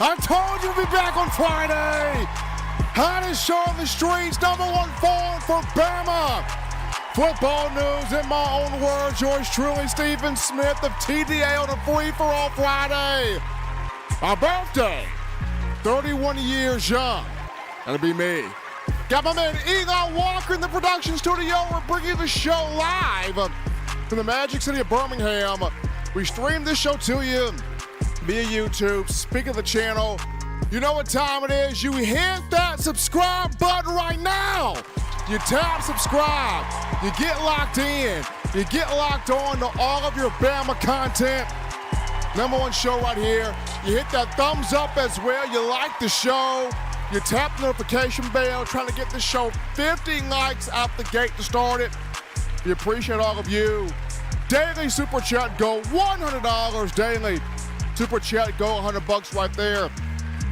I told you we'd be back on Friday. Hottest show on the streets, #1 phone for Bama. Football news in my own words. Yours truly, Stephen Smith of TDA on a free-for-all Friday. My birthday, 31 years young. That'll be me. Got my man Eli Walker in the production studio. We're bringing the show live from the Magic City of Birmingham. We stream this show to you via YouTube. Speaking of the channel, you know what time it is. You hit that subscribe button right now. You tap subscribe. You get locked in. You get locked on to all of your Bama content. #1 show right here. You hit that thumbs up as well. You like the show. You tap the notification bell, trying to get the show 50 likes out the gate to start it. We appreciate all of you. Daily Super Chat, go $100 daily. Super Chat, go $100 right there.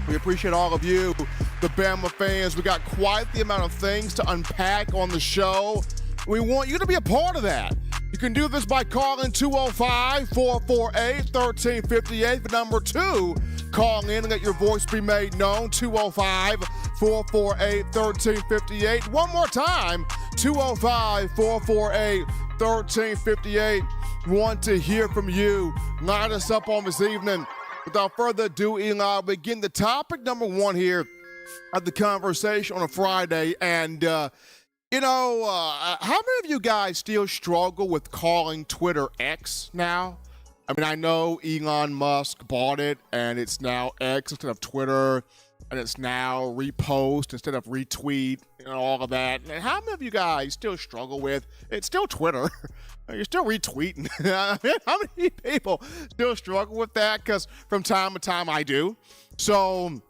We appreciate all of you, the Bama fans. We got quite the amount of things to unpack on the show. We want you to be a part of that. You can do this by calling 205-448-1358. The number 2, call in and let your voice be made known. 205-448-1358. One more time, 205-448-1358. Want to hear from you. Line us up on this evening. Without further ado, Eli, begin the topic #1 here of the conversation on a Friday. And, how many of you guys still struggle with calling Twitter X now? I mean, I know Elon Musk bought it, and it's now X instead of Twitter, and it's now repost instead of retweet, and all of that. And how many of you guys still struggle with it's still Twitter? You're still retweeting. I mean, how many people still struggle with that? Because from time to time I do. So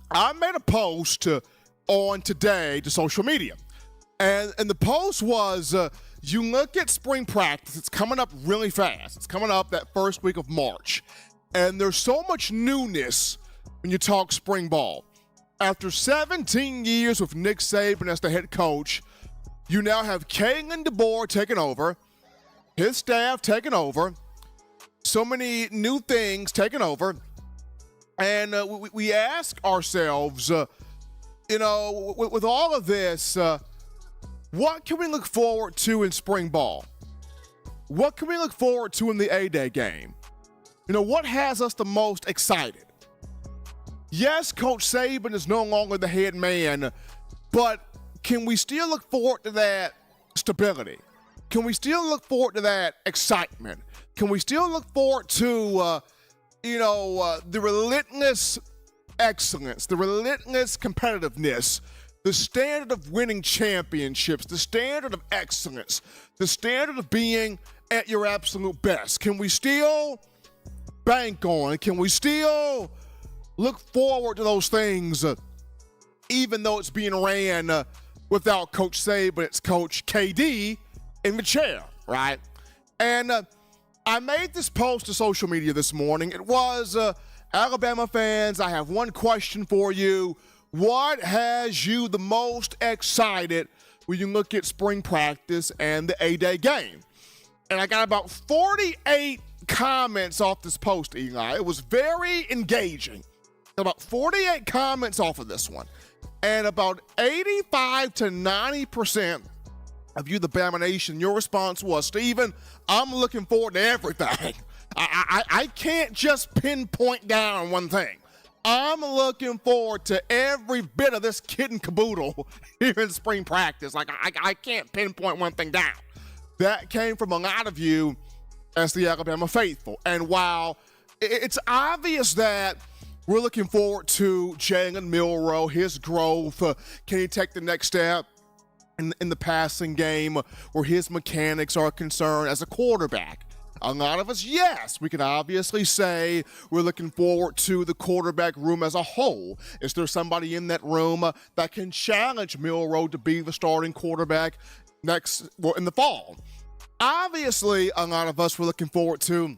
I made a post on today to social media. And the post was, you look at spring practice, it's coming up really fast. It's coming up that first week of March. And there's so much newness when you talk spring ball. After 17 years with Nick Saban as the head coach, you now have Kalen DeBoer taking over, his staff taking over, so many new things taking over. And we ask ourselves, with all of this, what can we look forward to in spring ball? What can we look forward to in the A-Day game? What has us the most excited? Yes, Coach Saban is no longer the head man, but can we still look forward to that stability? Can we still look forward to that excitement? Can we still look forward to, the relentless excellence, the relentless competitiveness, the standard of winning championships, the standard of excellence, the standard of being at your absolute best? Can we still bank on it? Can we still look forward to those things, even though it's being ran without Coach Saban, it's Coach KD in the chair, right? And I made this post to social media this morning. It was, Alabama fans, I have one question for you. What has you the most excited when you look at spring practice and the A-Day game? And I got about 48 comments off this post, Eli. It was very engaging. About 48 comments off of this one. And about 85 to 90% of you, the Bama Nation, your response was, Stephen, I'm looking forward to everything. I can't just pinpoint down one thing. I'm looking forward to every bit of this kid and caboodle here in spring practice. I can't pinpoint one thing down. That came from a lot of you as the Alabama faithful. And while it's obvious that we're looking forward to Jalen Milroe, his growth, can he take the next step in the passing game where his mechanics are concerned as a quarterback? A lot of us, yes, we can obviously say we're looking forward to the quarterback room as a whole. Is there somebody in that room that can challenge Milroe to be the starting quarterback in the fall? Obviously, a lot of us were looking forward to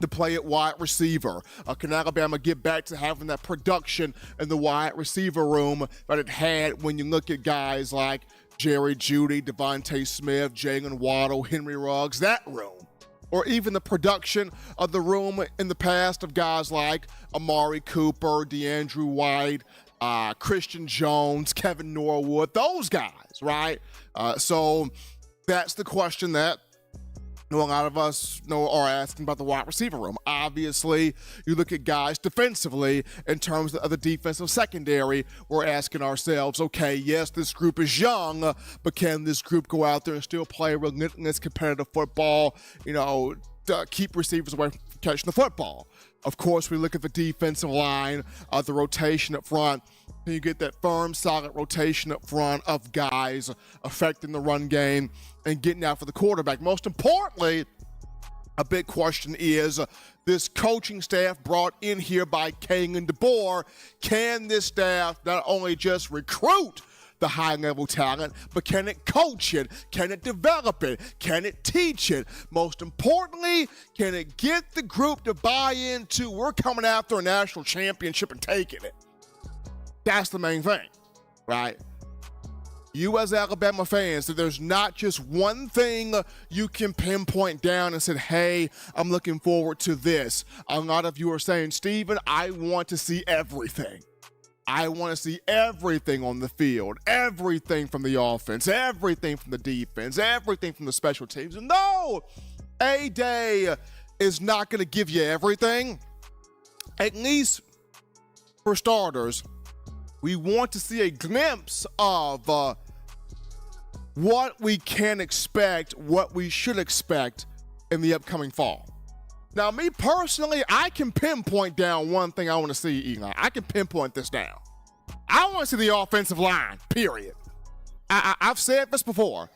the play at wide receiver. Can Alabama get back to having that production in the wide receiver room that it had when you look at guys like Jerry Jeudy, Devontae Smith, Jalen Waddle, Henry Ruggs, that room? or even the production of the room in the past of guys like Amari Cooper, DeAndre White, Christian Jones, Kevin Norwood, those guys, right? So that's the question that a lot of us are asking about the wide receiver room. Obviously, you look at guys defensively in terms of the defensive secondary, we're asking ourselves, okay, yes, this group is young, but can this group go out there and still play relentless competitive football, to keep receivers away from catching the football? Of course, we look at the defensive line, the rotation up front. You get that firm, solid rotation up front of guys affecting the run game and getting out for the quarterback. Most importantly, a big question is this coaching staff brought in here by King and DeBoer. Can this staff not only just recruit the high-level talent, but can it coach it? Can it develop it? Can it teach it? Most importantly, can it get the group to buy into we're coming after a national championship and taking it? That's the main thing, right? You as Alabama fans, that there's not just one thing you can pinpoint down and say, hey, I'm looking forward to this. A lot of you are saying, Steven, I want to see everything. I want to see everything on the field, everything from the offense, everything from the defense, everything from the special teams. And no, A-Day is not going to give you everything. At least for starters, we want to see a glimpse of what we can expect, what we should expect in the upcoming fall. Now, me personally, I can pinpoint down one thing I want to see, Eli. I can pinpoint this down. I want to see the offensive line, period. I've said this before.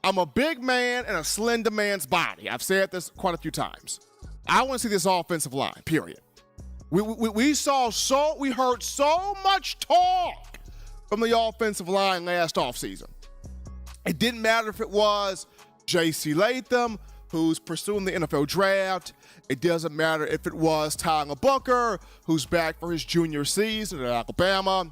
I'm a big man in a slender man's body. I've said this quite a few times. I want to see this offensive line, period. We heard so much talk from the offensive line last offseason. It didn't matter if it was J.C. Latham, who's pursuing the NFL draft. It doesn't matter if it was Tyler Booker, who's back for his junior season at Alabama.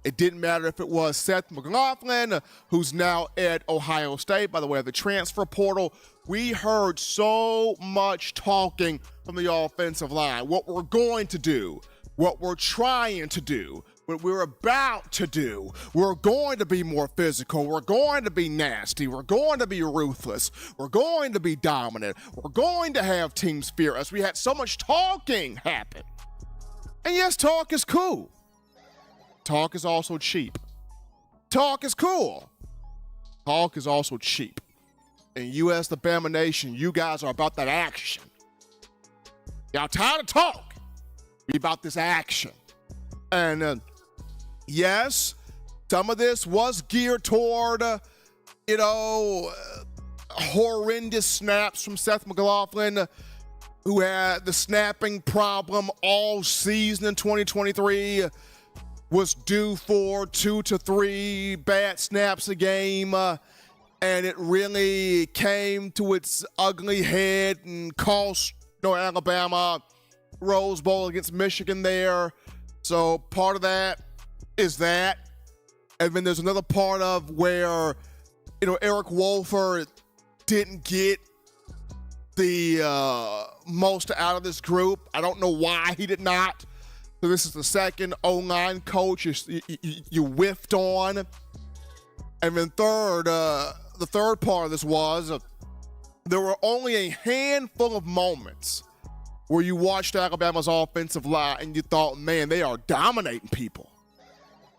It didn't matter if it was Seth McLaughlin, who's now at Ohio State, by the way, of the transfer portal. We heard so much talking from the offensive line. What we're going to do, what we're trying to do, what we're about to do. We're going to be more physical. We're going to be nasty. We're going to be ruthless. We're going to be dominant. We're going to have teams fear us. We had so much talking happen. And yes, talk is cool. Talk is also cheap. Talk is cool. Talk is also cheap. And you as the Bama Nation, you guys are about that action. Y'all tired of talk. We about this action. And yes, some of this was geared toward, horrendous snaps from Seth McLaughlin, who had the snapping problem all season in 2023, was due for 2 to 3 bad snaps a game, and it really came to its ugly head and cost Alabama Rose Bowl against Michigan there. So part of that is that. And then there's another part of where, Eric Wolfer didn't get the most out of this group. I don't know why he did not. So this is the second O-line coach you whiffed on. And then the third part of this was there were only a handful of moments where you watched Alabama's offensive line and you thought, man, they are dominating people.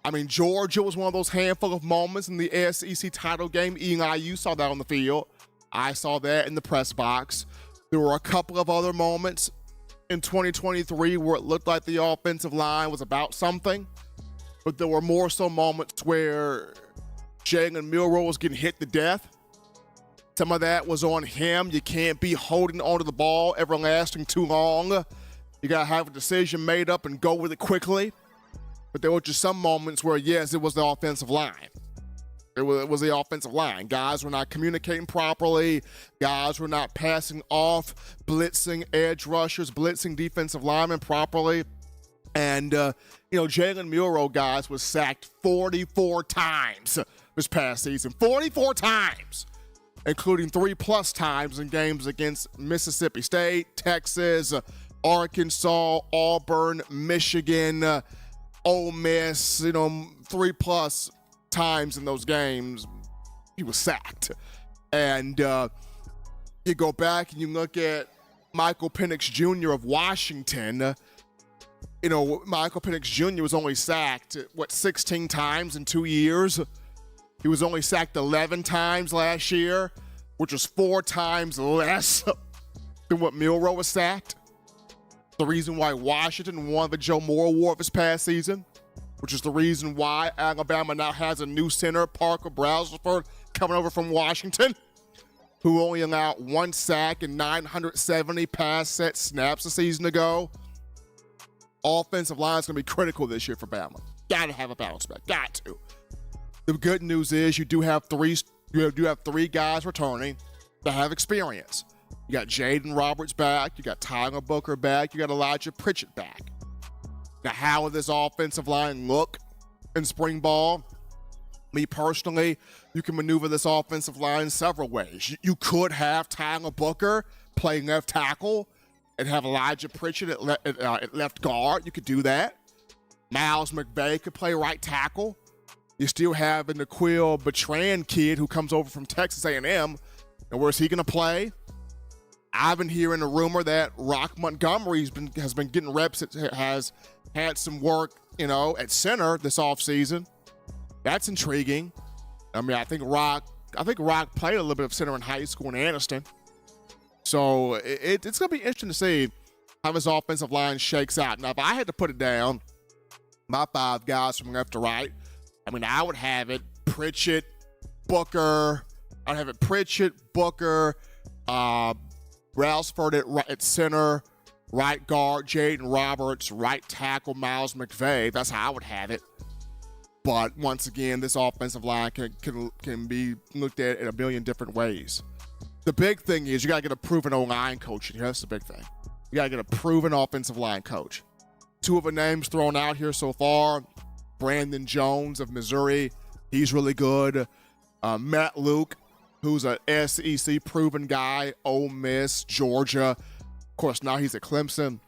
I mean, Georgia was one of those handful of moments in the SEC title game. Eli, you saw that on the field. I saw that in the press box. There were a couple of other moments in 2023 where it looked like the offensive line was about something, but there were more so moments where Jalen Milroe was getting hit to death. Some of that was on him. You can't be holding onto the ball everlasting too long. You got to have a decision made up and go with it quickly. But there were just some moments where, yes, it was the offensive line. It was the offensive line. Guys were not communicating properly. Guys were not passing off, blitzing edge rushers, blitzing defensive linemen properly. And, Jalen Milroe, guys, was sacked 44 times this past season. 44 times. including 3+ times in games against Mississippi State, Texas, Arkansas, Auburn, Michigan, Ole Miss, 3+ times in those games, he was sacked. And you go back and you look at Michael Penix Jr. of Washington. Michael Penix Jr. was only sacked, 16 times in 2 years? He was only sacked 11 times last year, which was 4 times less than what Milroe was sacked. The reason why Washington won the Joe Moore Award this past season, which is the reason why Alabama now has a new center, Parker Brailsford, coming over from Washington, who only allowed 1 sack and 970 pass set snaps a season ago. Offensive line is going to be critical this year for Bama. Got to have a bounce back. Got to. The good news is you do have three guys returning that have experience. You got Jaden Roberts back. You got Tyler Booker back. You got Elijah Pritchett back. Now, how will this offensive line look in spring ball? Me personally, you can maneuver this offensive line several ways. You could have Tyler Booker play left tackle and have Elijah Pritchett at left guard. You could do that. Miles McVay could play right tackle. You still have an Naquil Bertrand kid who comes over from Texas A&M. And where's he going to play? I've been hearing a rumor that Rock Montgomery has been getting reps, has had some work, at center this offseason. That's intriguing. I think Rock played a little bit of center in high school in Anniston. So it's going to be interesting to see how this offensive line shakes out. Now, if I had to put it down, my 5 guys from left to right, I would have it Pritchett, Booker. I'd have it Pritchett, Booker, Brailsford at center, right guard, Jaden Roberts, right tackle, Miles McVay. That's how I would have it. But once again, this offensive line can be looked at in a million different ways. The big thing is you got to get a proven O-line coach in here. That's the big thing. You got to get a proven offensive line coach. 2 of the names thrown out here so far, Brandon Jones of Missouri. He's really good. Matt Luke, who's a SEC proven guy, Ole Miss, Georgia. Of course, now he's at Clemson.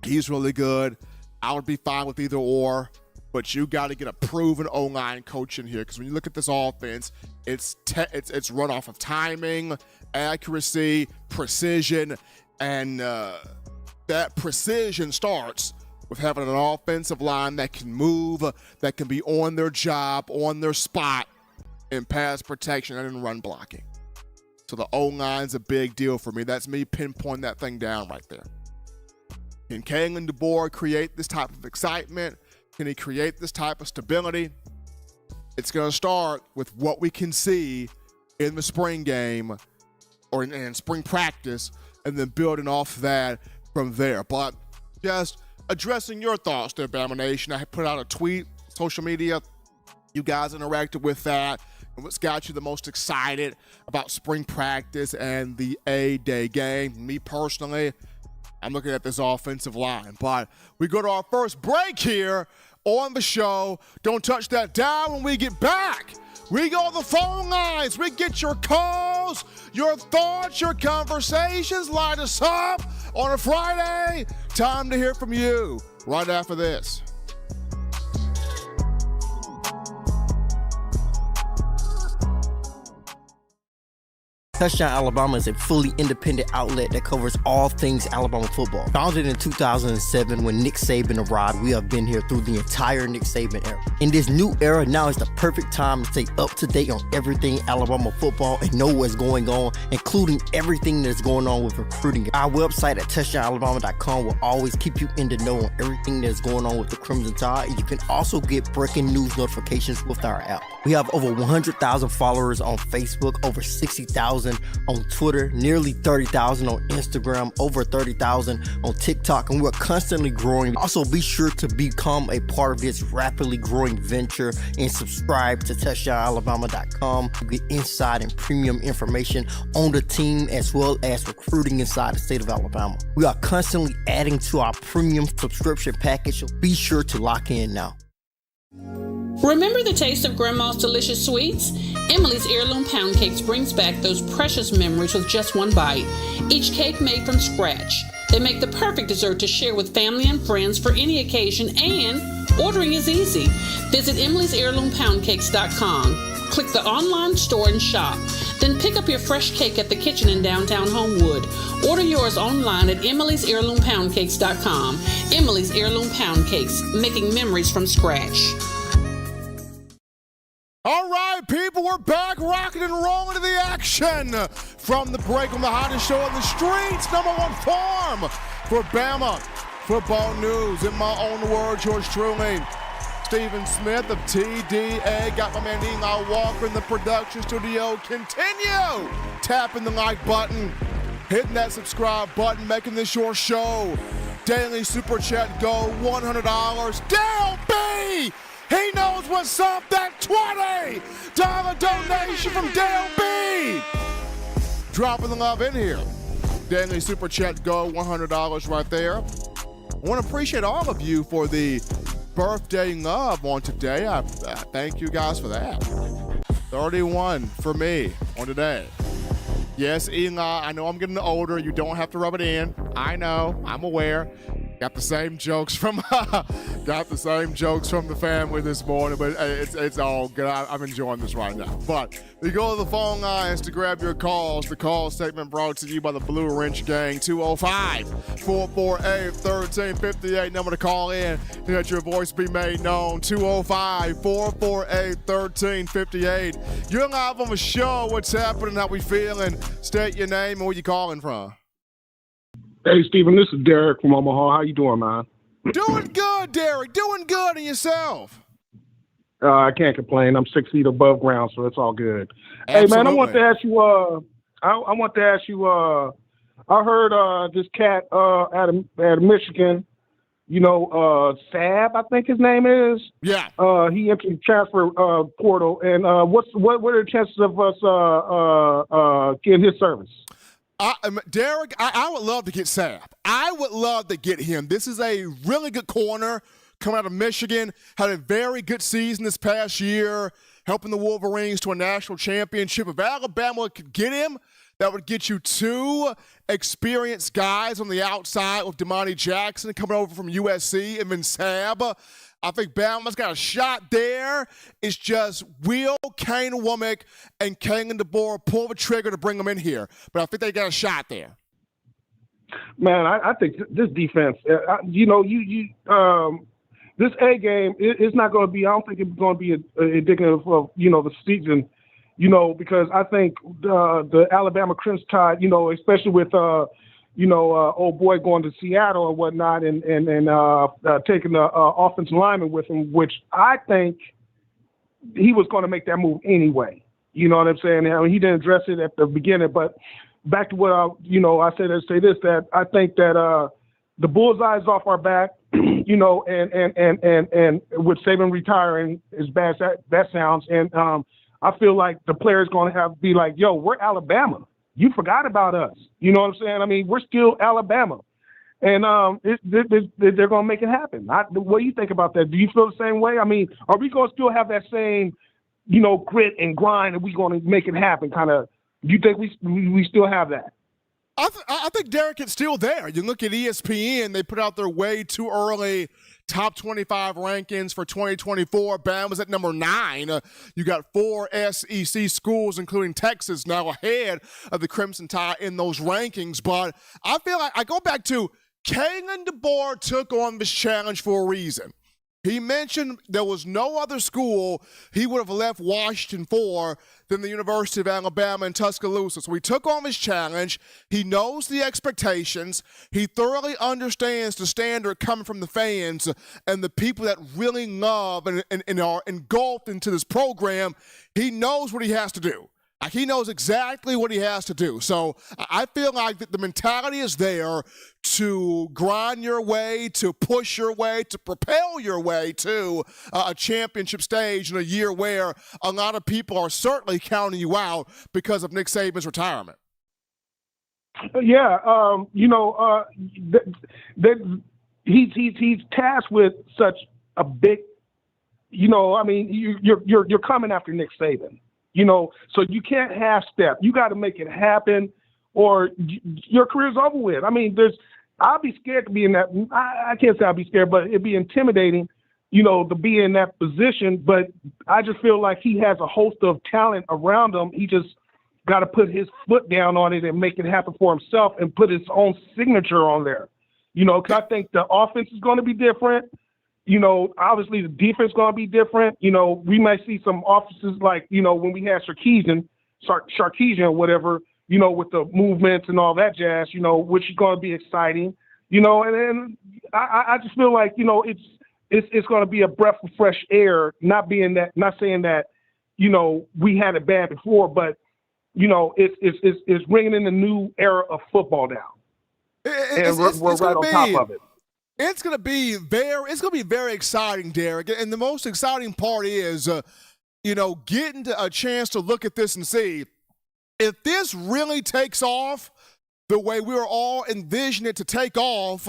He's really good. I would be fine with either or, but you got to get a proven O-line coach in here because when you look at this offense, it's run off of timing, accuracy, precision, and that precision starts with having an offensive line that can move, that can be on their job, on their spot in pass protection and in run blocking. So the O-line's a big deal for me. That's me pinpointing that thing down right there. Can Kalen DeBoer create this type of excitement? Can he create this type of stability? It's going to start with what we can see in the spring game or in spring practice and then building off that from there. But just addressing your thoughts there, Bama Nation. I put out a tweet, social media. You guys interacted with that. And what's got you the most excited about spring practice and the A-Day game? Me personally, I'm looking at this offensive line. But we go to our first break here on the show. Don't touch that dial. When we get back, we go to the phone lines. We get your calls, your thoughts, your conversations. Light us up on a Friday. Time to hear from you right after this. Touchdown Alabama is a fully independent outlet that covers all things Alabama football. Founded in 2007 when Nick Saban arrived, we have been here through the entire Nick Saban era. In this new era, now is the perfect time to stay up to date on everything Alabama football and know what's going on, including everything that's going on with recruiting. Our website at touchdownalabama.com will always keep you in the know on everything that's going on with the Crimson Tide, and you can also get breaking news notifications with our app. We have over 100,000 followers on Facebook, over 60,000 on Twitter, nearly 30,000 on Instagram, over 30,000 on TikTok, and we're constantly growing. Also, be sure to become a part of this rapidly growing venture and subscribe to touchdownalabama.com to get inside and premium information on the team as well as recruiting inside the state of Alabama. We are constantly adding to our premium subscription package, so be sure to lock in now. Remember the taste of Grandma's delicious sweets? Emily's Heirloom Pound Cakes brings back those precious memories with just one bite. Each cake made from scratch. They make the perfect dessert to share with family and friends for any occasion, and ordering is easy. Visit Emily'sHeirloomPoundCakes.com. Click the online store and shop. Then pick up your fresh cake at the kitchen in downtown Homewood. Order yours online at Emily'sHeirloomPoundCakes.com. Emily's Heirloom Pound Cakes, making memories from scratch. All right, people, we're back rocking and rolling to the action. From the break on the hottest show on the streets, number one form for Bama football news. In my own words, yours truly, Stephen Smith of TDA. Got my man Eli Walker in the production studio. Continue tapping the like button, hitting that subscribe button, making this your show. Daily Super Chat go $100. Dale B! He knows what's up. That $20 donation from Dale B! Dropping the love in here. Daily Super Chat go $100 right there. I want to appreciate all of you for the birthday love on today. I thank you guys for that. 31 for me on today. Yes, Eli, I know I'm getting older. You don't have to rub it in. I know. I'm aware. Got the same jokes from the family this morning, but it's all good. I'm enjoying this right now. But we go to the phone lines to grab your calls. The call segment brought to you by the Blue Wrench Gang. 205-448-1358. Number to call in to let your voice be made known. 205-448-1358. You're live on the show. What's happening? How we feeling? State your name and where you calling from. Hey, Stephen, this is Derek from Omaha. How you doing, man? Doing good, Derek. Doing good. And yourself? I can't complain. I'm 6 feet above ground, so it's all good. Absolutely. Hey, man, I want to ask you. I heard this cat out of Michigan. You know, Sab, I think his name is. Yeah. He entered the transfer portal, and what are the chances of us getting his service? Derek, I would love to get Sab. I would love to get him. This is a really good corner coming out of Michigan. Had a very good season this past year, helping the Wolverines to a national championship. If Alabama could get him, that would get you two experienced guys on the outside with Damani Jackson coming over from USC and then Sab. I think Bama's got a shot there. It's just will Kane Womack and Kalen DeBoer pull the trigger to bring them in here. But I think they got a shot there. Man, I think this defense, this A game is not going to be, I don't think it's going to be indicative of, the season, because I think the Alabama Crimson Tide, especially with, old boy going to Seattle and whatnot and taking the offensive lineman with him, which I think he was going to make that move anyway. You know what I'm saying? I mean, he didn't address it at the beginning, but back to what I said, that I think that the bullseye's off our back, and with Saban retiring, as bad as that sounds, and I feel like the player's going to have to be like, yo, we're Alabama. You forgot about us. You know what I'm saying? I mean, we're still Alabama. And they're going to make it happen. What do you think about that? Do you feel the same way? I mean, are we going to still have that same, grit and grind, and we going to make it happen kind of? Do you think we still have that? I think, Derek, it's still there. You look at ESPN, they put out their way too early top 25 rankings for 2024. Bama's at number 9. You got 4 SEC schools, including Texas, now ahead of the Crimson Tide in those rankings. But I feel like I go back to Kalen DeBoer took on this challenge for a reason. He mentioned there was no other school he would have left Washington for than the University of Alabama in Tuscaloosa. So he took on this challenge. He knows the expectations. He thoroughly understands the standard coming from the fans and the people that really love and are engulfed into this program. He knows what he has to do. He knows exactly what he has to do. So I feel like that the mentality is there to grind your way, to push your way, to propel your way to a championship stage in a year where a lot of people are certainly counting you out because of Nick Saban's retirement. Yeah, he's tasked with such a big, you're coming after Nick Saban. So you can't half-step. You got to make it happen, or your career's over with. I mean, I'll be scared to be in that. I can't say I'll be scared, but it'd be intimidating, to be in that position. But I just feel like he has a host of talent around him. He just got to put his foot down on it and make it happen for himself and put his own signature on there. Because I think the offense is going to be different. Obviously the defense is going to be different. We might see some offenses like, when we had Sarkisian or whatever, with the movements and all that jazz, which is going to be exciting, and then I just feel like, it's going to be a breath of fresh air, not saying that, we had it bad before, but, it's bringing in a new era of football now. And we're right on top of it. It's going to be very exciting, Derek. And the most exciting part is, getting a chance to look at this and see if this really takes off the way we were all envisioning it to take off.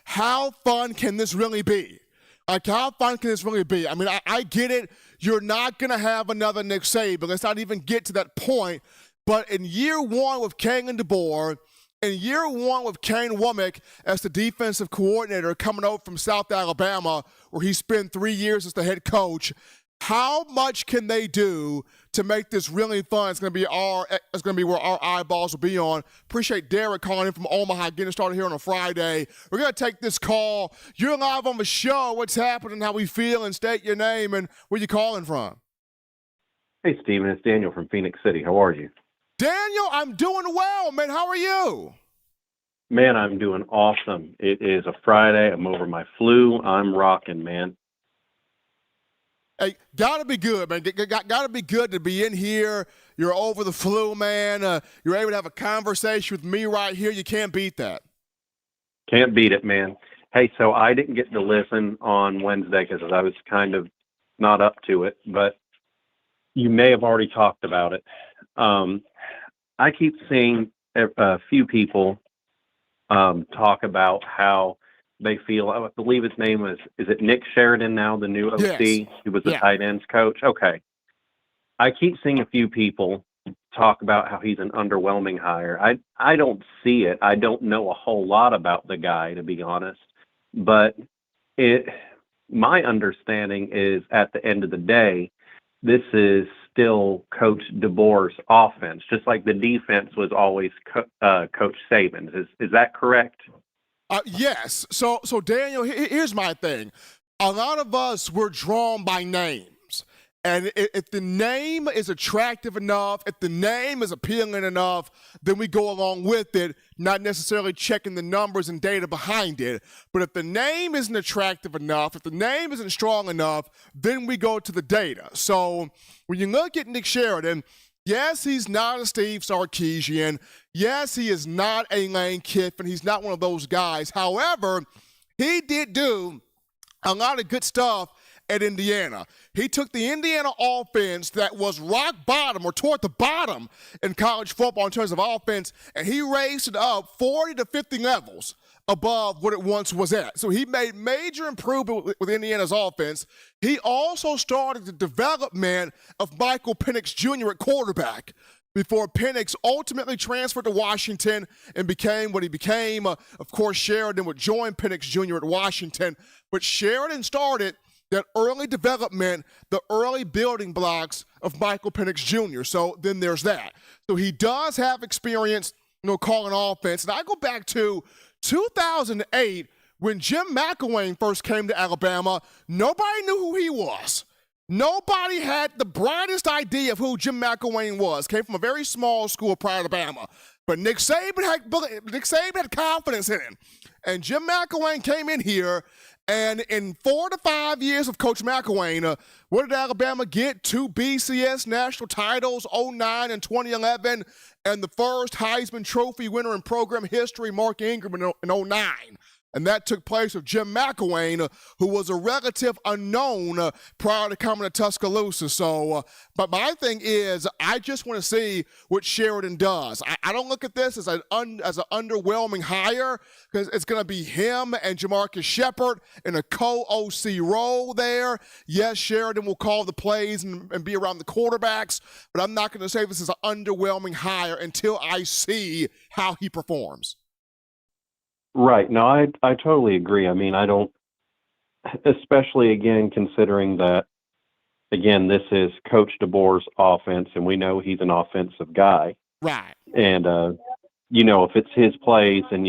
How fun can this really be? Like, how fun can this really be? I mean, I get it. You're not going to have another Nick Saban. Let's not even get to that point. But in year one with Kalen DeBoer, in year one with Kane Womack as the defensive coordinator coming over from South Alabama, where he spent 3 years as the head coach, how much can they do to make this really fun? It's going to be where our eyeballs will be on. Appreciate Derek calling in from Omaha, getting started here on a Friday. We're going to take this call. You're live on the show. What's happening? How we feel? And state your name and where you calling from. Hey, Steven, it's Daniel from Phoenix City. How are you? Daniel, I'm doing well, man. How are you? Man, I'm doing awesome. It is a Friday. I'm over my flu. I'm rocking, man. Hey, gotta be good, man. Gotta be good to be in here. You're over the flu, man. You're able to have a conversation with me right here. You can't beat that. Can't beat it, man. Hey, so I didn't get to listen on Wednesday because I was kind of not up to it, but you may have already talked about it. I keep seeing a few people talk about how they feel. I believe his name is it Nick Sheridan now, the new OC? Yes. He was the tight ends coach. Okay. I keep seeing a few people talk about how he's an underwhelming hire. I don't see it. I don't know a whole lot about the guy, to be honest. But my understanding is at the end of the day, this is still Coach DeBoer's offense, just like the defense was always Coach Saban's. Is that correct? Yes. So Daniel, here's my thing. A lot of us were drawn by names. And if the name is attractive enough, if the name is appealing enough, then we go along with it, not necessarily checking the numbers and data behind it. But if the name isn't attractive enough, if the name isn't strong enough, then we go to the data. So when you look at Nick Sheridan, yes, he's not a Steve Sarkisian. Yes, he is not a Lane Kiffin. He's not one of those guys. However, he did do a lot of good stuff at Indiana. He took the Indiana offense that was rock bottom or toward the bottom in college football in terms of offense, and he raised it up 40 to 50 levels above what it once was at. So he made major improvement with Indiana's offense. He also started the development of Michael Penix Jr. at quarterback before Penix ultimately transferred to Washington and became what he became. Of course, Sheridan would join Penix Jr. at Washington, but Sheridan started that early development, the early building blocks of Michael Penix Jr. So then there's that. So he does have experience, calling offense. And I go back to 2008 when Jim McElwain first came to Alabama. Nobody knew who he was. Nobody had the brightest idea of who Jim McElwain was. Came from a very small school prior to Bama. But Nick Saban had confidence in him. And Jim McElwain came in here, and in 4 to 5 years of Coach McElwain, what did Alabama get? 2 BCS national titles, 2009 and 2011, and the first Heisman Trophy winner in program history, Mark Ingram, in 2009. And that took place with Jim McElwain, who was a relative unknown prior to coming to Tuscaloosa. So, but my thing is, I just want to see what Sheridan does. I don't look at this as an underwhelming hire, because it's going to be him and Jamarcus Shepard in a co-OC role there. Yes, Sheridan will call the plays and be around the quarterbacks, but I'm not going to say this is an underwhelming hire until I see how he performs. Right. No, I totally agree. I mean, I don't, especially again, considering that, again, this is Coach DeBoer's offense, and we know he's an offensive guy. Right. And, if it's his plays and,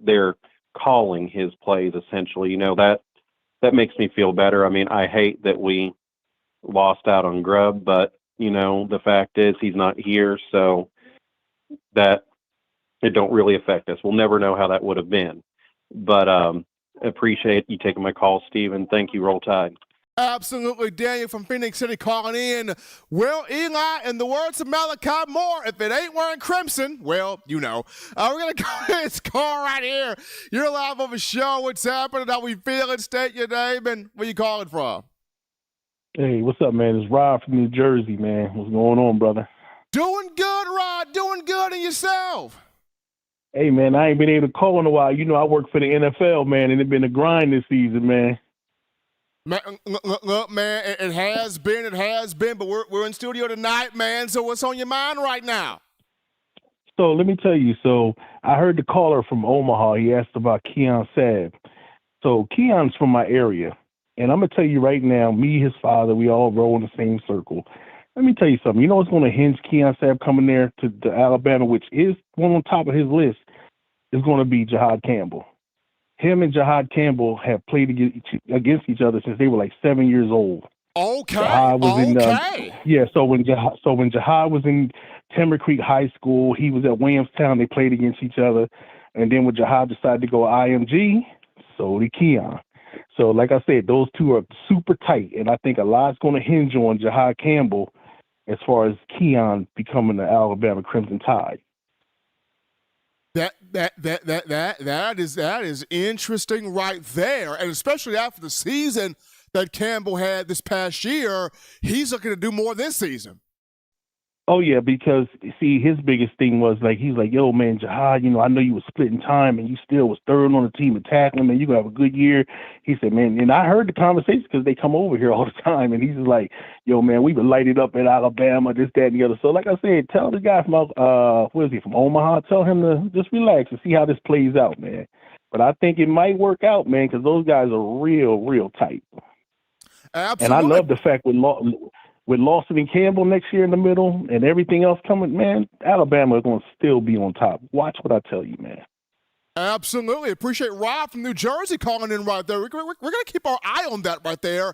they're calling his plays essentially, that makes me feel better. I mean, I hate that we lost out on Grubb, but, the fact is he's not here, so that it don't really affect us. We'll never know how that would have been. But appreciate you taking my call, Stephen. Thank you. Roll Tide. Absolutely. Daniel from Phoenix City calling in. Well, Eli, in the words of Malachi Moore, if it ain't wearing crimson, well, we're going to go to this call right here. You're live on the show. What's happening? How we feeling? State your name and where you calling from? Hey, what's up, man? It's Rob from New Jersey, man. What's going on, brother? Doing good, Rod. Doing good. And yourself? Hey, man, I ain't been able to call in a while. I work for the NFL, man, and it's been a grind this season, man. Look, man, it has been, but we're in studio tonight, man. So what's on your mind right now? So let me tell you. So I heard the caller from Omaha. He asked about Keon Sabb. So Keon's from my area, and I'm going to tell you right now, me, his father, we all roll in the same circle. Let me tell you something. You know what's going to hinge Keon Sabb coming there to Alabama, which is one on top of his list, is going to be Jahad Campbell. Him and Jahad Campbell have played against each other since they were like 7 years old. Okay. So when Jahad was in Timber Creek High School, he was at Williamstown. They played against each other, and then when Jahad decided to go IMG, so did Keon. So like I said, those two are super tight, and I think a lot's going to hinge on Jahad Campbell as far as Keon becoming the Alabama Crimson Tide. That is interesting right there, and especially after the season that Campbell had this past year, he's looking to do more this season. Oh yeah, because see, his biggest thing was he's like, yo man, Jahad, I know you was splitting time and you still was third on the team and tackling, man, you gonna have a good year. He said, man, and I heard the conversation because they come over here all the time, and he's just like, yo man, we been lighted up at Alabama, this, that, and the other. So like I said, tell the guy from from Omaha, tell him to just relax and see how this plays out, man. But I think it might work out, man, because those guys are real tight. Absolutely. And I love the fact with Lawson and Campbell next year in the middle and everything else coming, man, Alabama is going to still be on top. Watch what I tell you, man. Absolutely. Appreciate Rob from New Jersey calling in right there. We're going to keep our eye on that right there.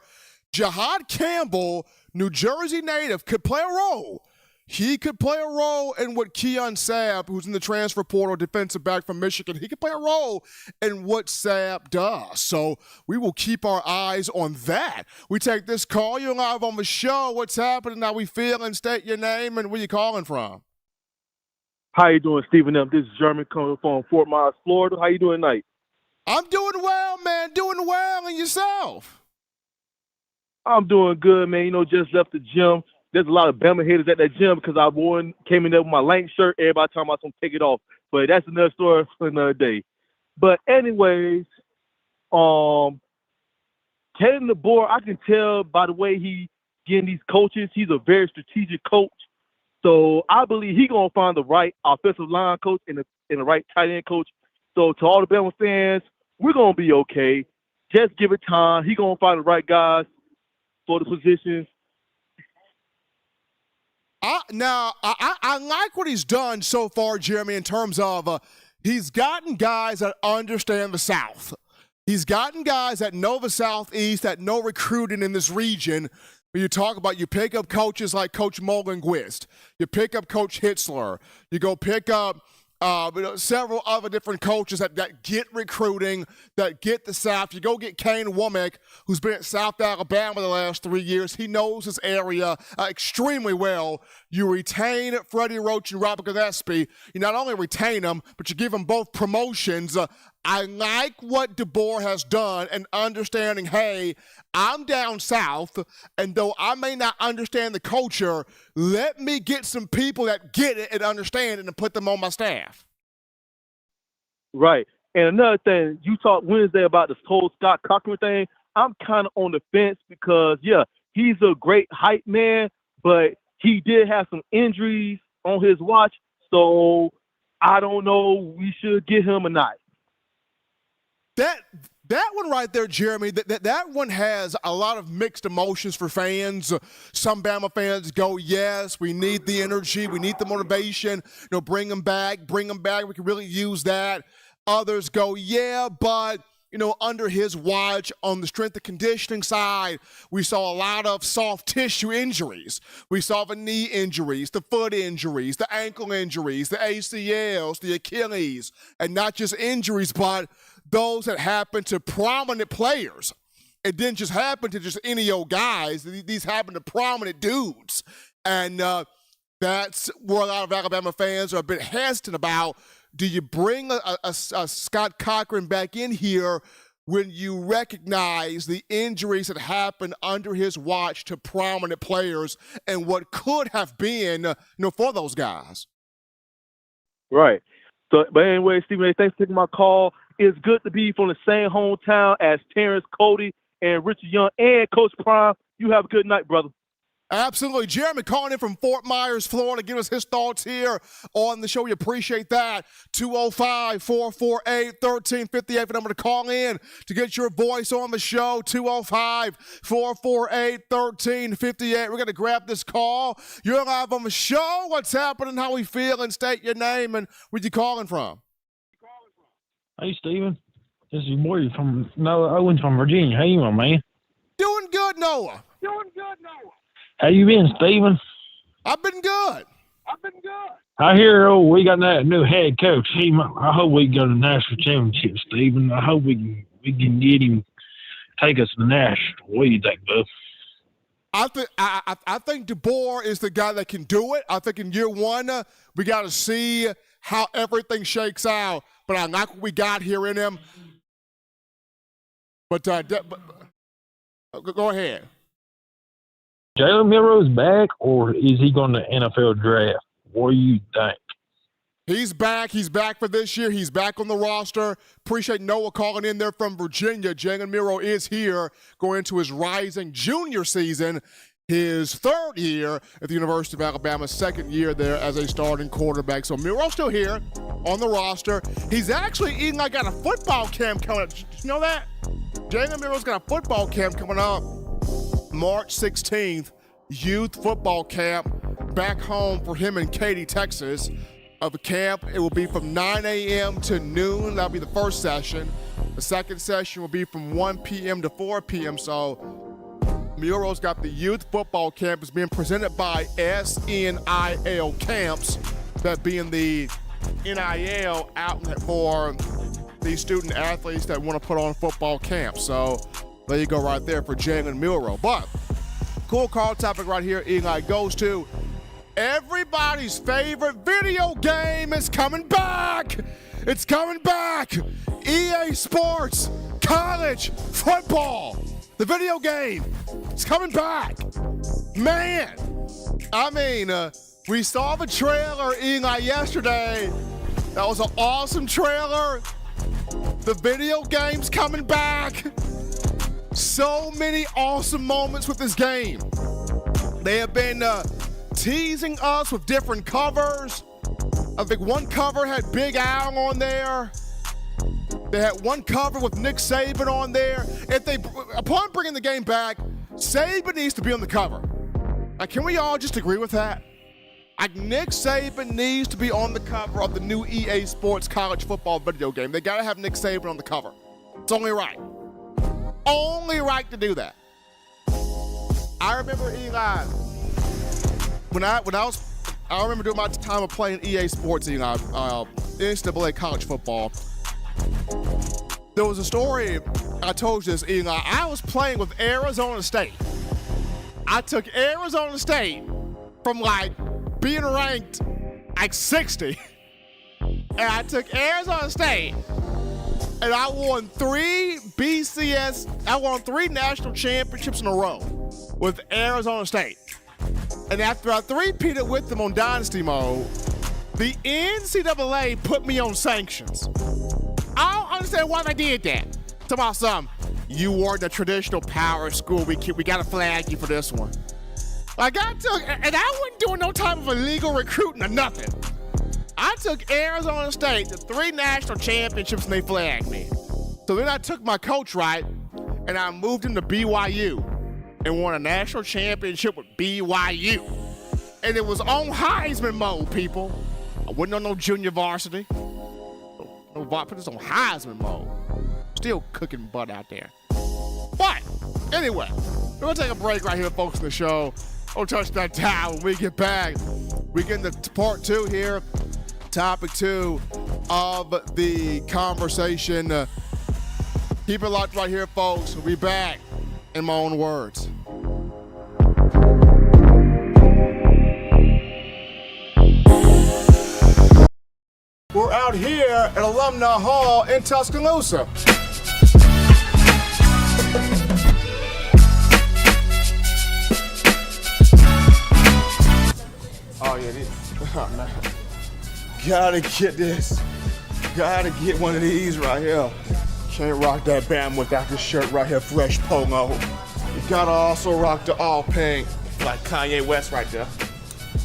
Jahad Campbell, New Jersey native, could play a role. He could play a role in what Keon Sabb, who's in the transfer portal, defensive back from Michigan, he could play a role in what Sabb does. So we will keep our eyes on that. We take this call. You're live on the show. What's happening? How we feeling? State your name and where you calling from. How you doing, Stephen? This is Jeremy coming from Fort Myers, Florida. How you doing tonight? I'm doing well, man. Doing well. And yourself? I'm doing good, man. Just left the gym. There's a lot of Bama haters at that gym because came in there with my Lane shirt. Everybody talking about I'm take it off. But that's another story for another day. But anyways, Kevin DeBoer, I can tell by the way he getting these coaches, he's a very strategic coach. So I believe he's going to find the right offensive line coach and the right tight end coach. So to all the Bama fans, we're going to be okay. Just give it time. He's going to find the right guys for the positions. I like what he's done so far, Jeremy, in terms of he's gotten guys that understand the South. He's gotten guys that know the Southeast, that know recruiting in this region. When you pick up coaches like Coach Molenquist, you pick up Coach Hitzler, you go pick up several other different coaches that get recruiting, that get the South. You go get Kane Womack, who's been at South Alabama the last 3 years. He knows his area extremely well. You retain Freddie Roach and Robert Gillespie. You not only retain them, but you give them both promotions I like what DeBoer has done and understanding, hey, I'm down south, and though I may not understand the culture, let me get some people that get it and understand it and put them on my staff. Right. And another thing, you talked Wednesday about this whole Scott Cochran thing. I'm kind of on the fence because, yeah, he's a great hype man, but he did have some injuries on his watch, so I don't know we should get him or not. That one right there, Jeremy, that one has a lot of mixed emotions for fans. Some Bama fans go, yes, we need the energy, we need the motivation, bring them back, we can really use that. Others go, yeah, but, under his watch on the strength and conditioning side, we saw a lot of soft tissue injuries. We saw the knee injuries, the foot injuries, the ankle injuries, the ACLs, the Achilles, and not just injuries, but those that happen to prominent players. It didn't just happen to just any old guys. These happen to prominent dudes. And that's where a lot of Alabama fans are a bit hesitant about. Do you bring a Scott Cochran back in here when you recognize the injuries that happened under his watch to prominent players and what could have been, for those guys? Right. So, but anyway, Stephen A., thanks for taking my call. It's good to be from the same hometown as Terrence Cody and Richard Young and Coach Prime. You have a good night, brother. Absolutely. Jeremy calling in from Fort Myers, Florida, giving us his thoughts here on the show. We appreciate that. 205-448-1358 for the number to call in to get your voice on the show. 205-448-1358. We're going to grab this call. You're live on the show. What's happening? How we feeling? State your name and where you calling from. Hey, Steven. This is boy from Noah Owens from Virginia. How you, my man? Doing good, Noah. How you been, Steven? I've been good. I hear we got that new head coach. I hope we go to the national championship, Steven. I hope we can get him, take us to the national. What do you think, bud? I think DeBoer is the guy that can do it. I think in year one, we got to see how everything shakes out. But I like what we got here in him. But go ahead. Jalen Milroe's back, or is he going to NFL draft? What do you think? He's back. He's back for this year. He's back on the roster. Appreciate Noah calling in there from Virginia. Jalen Milroe is here going into his rising junior season, his third year at the University of Alabama, second year there as a starting quarterback. So Milroe's still here on the roster. He's actually got a football camp coming up. Did you know that? Jalen Milroe's got a football camp coming up March 16th, youth football camp back home for him in Katy, Texas. Of a camp, it will be from 9 a.m. to noon. That'll be the first session. The second session will be from 1 p.m. to 4 p.m. So Milroe's got the youth football camp. It's being presented by SNIL Camps, that being the NIL outlet for the student athletes that want to put on football camps. So there you go right there for Jalen Milroe. But cool call topic right here, Eli, goes to everybody's favorite video game is coming back. It's coming back. EA Sports College Football. The video game. It's coming back. Man. I mean, we saw the trailer, Eli, yesterday. That was an awesome trailer. The video game's coming back. So many awesome moments with this game. They have been teasing us with different covers. I think one cover had Big Al on there. They had one cover with Nick Saban on there. Upon bringing the game back, Saban needs to be on the cover. Can we all just agree with that? Nick Saban needs to be on the cover of the new EA Sports College Football video game. They got to have Nick Saban on the cover. It's only right. Only right to do that. I remember, Eli, I remember doing my time of playing EA Sports, NCAA college football. There was a story, I told you this, Eli. I was playing with Arizona State. I took Arizona State from being ranked 60, and I took Arizona State And I won 3 national championships in a row with Arizona State. And after I three-peated with them on Dynasty Mode, the NCAA put me on sanctions. I don't understand why they did that. Tell me something. You weren't the traditional power school. We got to flag you for this one. Like I wasn't doing no type of illegal recruiting or nothing. I took Arizona State to 3 national championships and they flagged me. So then I took my coach right and I moved him to BYU and won a national championship with BYU. And it was on Heisman mode, people. I wasn't on no junior varsity. Put this on Heisman mode. Still cooking butt out there. But anyway, we're gonna take a break right here, folks, in the show. Don't touch that dial. When we get back, we get into part 2 here. Topic 2 of the conversation. Keep it locked right here, folks. We'll be back in my own words. We're out here at Alumni Hall in Tuscaloosa. Oh yeah, oh, man. Gotta get this. Gotta get one of these right here. Can't rock that Bama without this shirt right here, fresh polo. You gotta also rock the all pink, like Kanye West right there.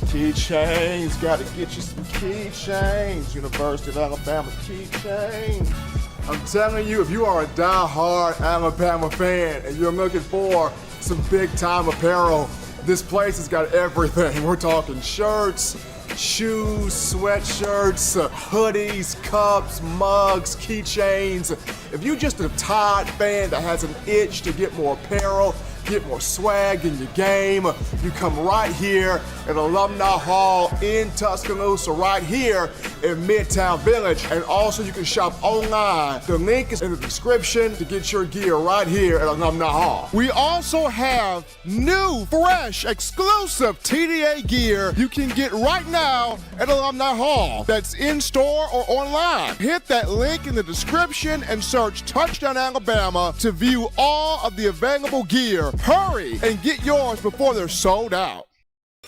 Keychains, gotta get you some keychains. University of Alabama keychains. I'm telling you, if you are a die-hard Alabama fan and you're looking for some big-time apparel, this place has got everything. We're talking shirts, shoes, sweatshirts, hoodies, cups, mugs, keychains. If you're just a Tide fan that has an itch to get more apparel, get more swag in your game, you come right here at Alumni Hall in Tuscaloosa, right here in Midtown Village. And also you can shop online. The link is in the description to get your gear right here at Alumni Hall. We also have new, fresh, exclusive TDA gear you can get right now at Alumni Hall. That's in store or online. Hit that link in the description and search Touchdown Alabama to view all of the available gear. Hurry and get yours before they're sold out.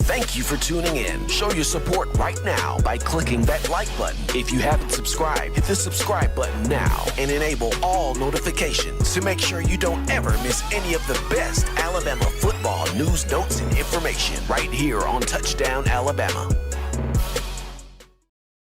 Thank you for tuning in. Show your support right now by clicking that like button. If you haven't subscribed, hit the subscribe button now and enable all notifications to make sure you don't ever miss any of the best Alabama football news, notes, and information right here on Touchdown Alabama.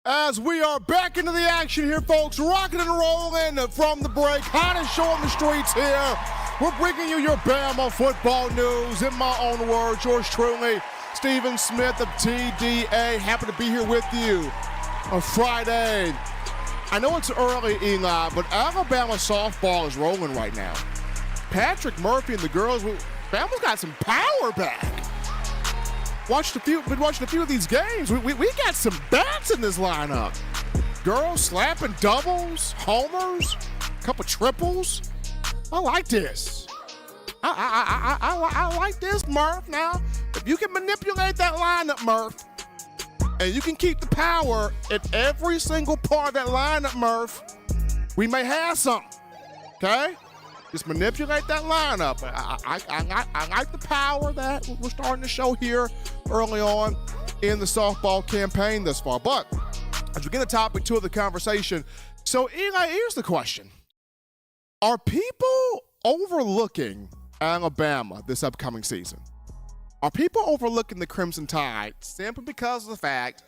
As we are back into the action here, folks, rocking and rolling from the break, hottest show on the streets here. We're bringing you your Bama football news in my own words. Yours truly, Stephen Smith of TDA. Happy to be here with you on Friday. I know it's early, Eli, but Alabama softball is rolling right now. Patrick Murphy and the girls, Bama's got some power back. Been watching a few of these games. We got some bats in this lineup. Girls slapping doubles, homers, a couple triples. I like this. I like this, Murph. Now, if you can manipulate that lineup, Murph, and you can keep the power at every single part of that lineup, Murph, we may have something. Okay? Just manipulate that lineup. I like the power that we're starting to show here early on in the softball campaign thus far. But as we get to topic 2 of the conversation, so Eli, here's the question. Are people overlooking Alabama this upcoming season? Are people overlooking the Crimson Tide simply because of the fact,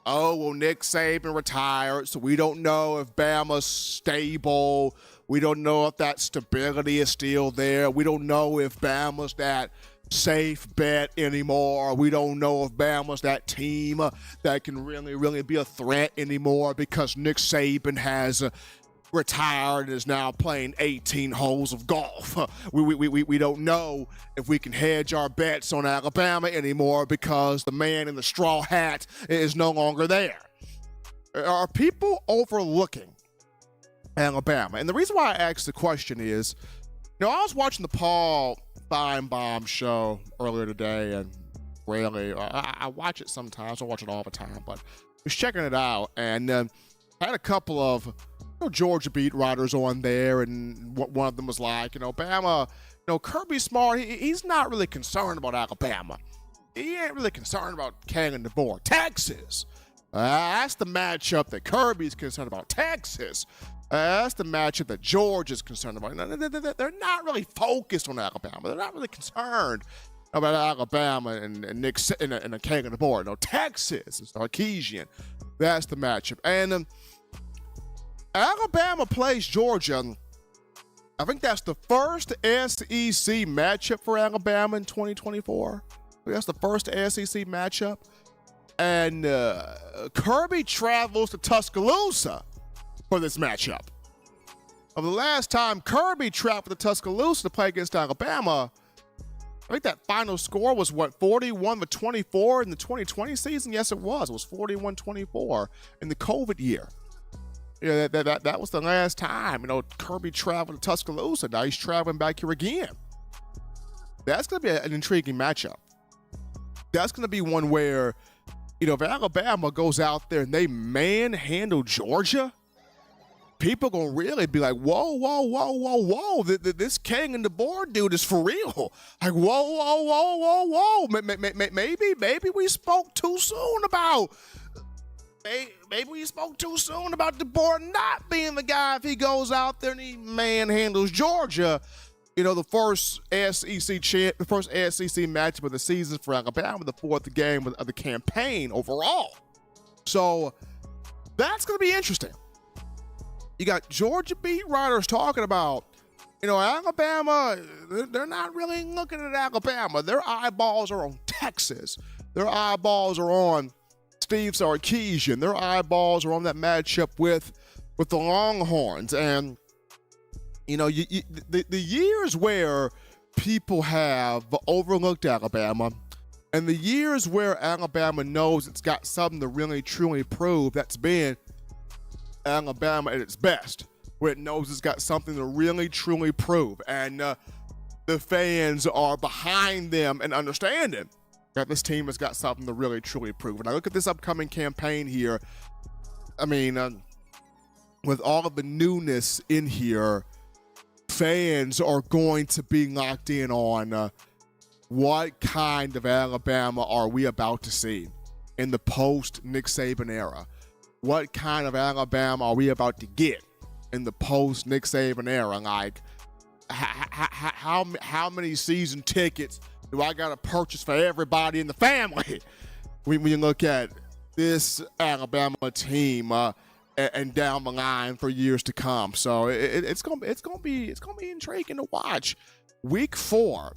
Nick Saban retired, so we don't know if Bama's stable. We don't know if that stability is still there. We don't know if Bama's that safe bet anymore. We don't know if Bama's that team that can really be a threat anymore because Nick Saban has retired and is now playing 18 holes of golf. We don't know if we can hedge our bets on Alabama anymore because the man in the straw hat is no longer there. Are people overlooking Alabama? And the reason why I asked the question is, I was watching the Paul Feinbaum show earlier today, and really, I watch it sometimes. I watch it all the time, but I was checking it out, and had a couple of Georgia beat writers on there, and one of them was like, Bama, Kirby Smart, he's not really concerned about Alabama. He ain't really concerned about carrying the board. Texas, that's the matchup that Kirby's concerned about. Texas, that's the matchup that Georgia's concerned about. They're not really focused on Alabama. They're not really concerned about Alabama and Nick and the carrying the board. No, Texas is Sarkisian. That's the matchup. And Alabama plays Georgia. I think that's the first SEC matchup for Alabama in 2024. That's the first SEC matchup. And Kirby travels to Tuscaloosa for this matchup. Of the last time Kirby traveled to Tuscaloosa to play against Alabama, I think that final score was, 41-24 in the 2020 season? Yes, it was. It was 41-24 in the COVID year. Yeah, that was the last time, Kirby traveled to Tuscaloosa. Now he's traveling back here again. That's going to be an intriguing matchup. That's going to be one where, if Alabama goes out there and they manhandle Georgia, people going to really be like, whoa. This king and the board dude is for real. Like, whoa. Maybe we spoke too soon about... Maybe we spoke too soon about the board not being the guy if he goes out there and he manhandles Georgia. The first SEC matchup of the season for Alabama, the fourth game of the campaign overall. So that's going to be interesting. You got Georgia beat writers talking about, Alabama, they're not really looking at Alabama. Their eyeballs are on Texas. Their eyeballs are on Steve Sarkisian. Their eyeballs are on that matchup with the Longhorns. And, the years where people have overlooked Alabama and the years where Alabama knows it's got something to really, truly prove, that's been Alabama at its best, where it knows it's got something to really, truly prove. And the fans are behind them and understanding that this team has got something to really, truly prove. And I look at this upcoming campaign here, with all of the newness in here, fans are going to be locked in on what kind of Alabama are we about to see in the post-Nick Saban era. What kind of Alabama are we about to get in the post-Nick Saban era? Like, how many season tickets do I got to purchase for everybody in the family when you look at this Alabama team and down the line for years to come? So it's gonna be intriguing to watch. Week 4,